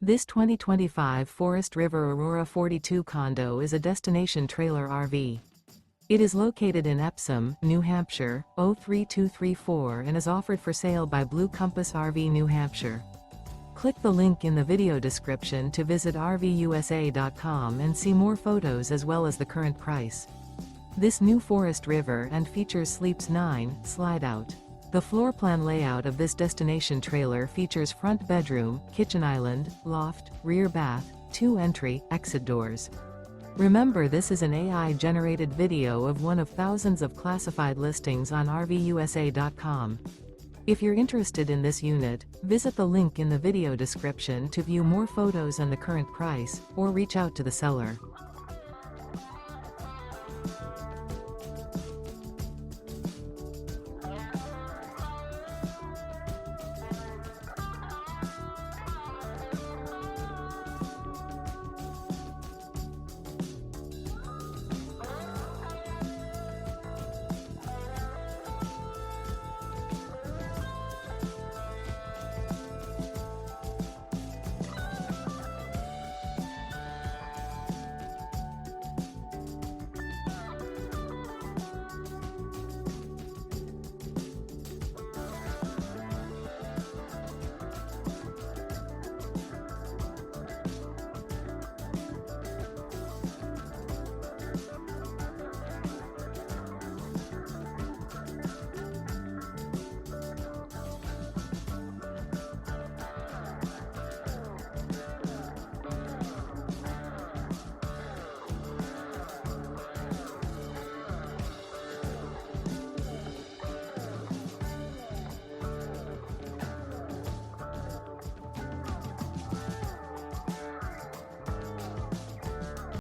This 2025 Forest River Aurora 42 condo is a destination trailer RV. It is located in Epsom, New Hampshire, 03234 and is offered for sale by Blue Compass RV New Hampshire. Click the link in the video description to visit RVUSA.com and see more photos as well as the current price. This new Forest River and features Sleeps 9, Slideout. The floor plan layout of this destination trailer features front bedroom, kitchen island, loft, rear bath, 2 entry, exit doors. Remember, this is an AI-generated video of one of thousands of classified listings on RVUSA.com. If you're interested in this unit, visit the link in the video description to view more photos and the current price, or reach out to the seller.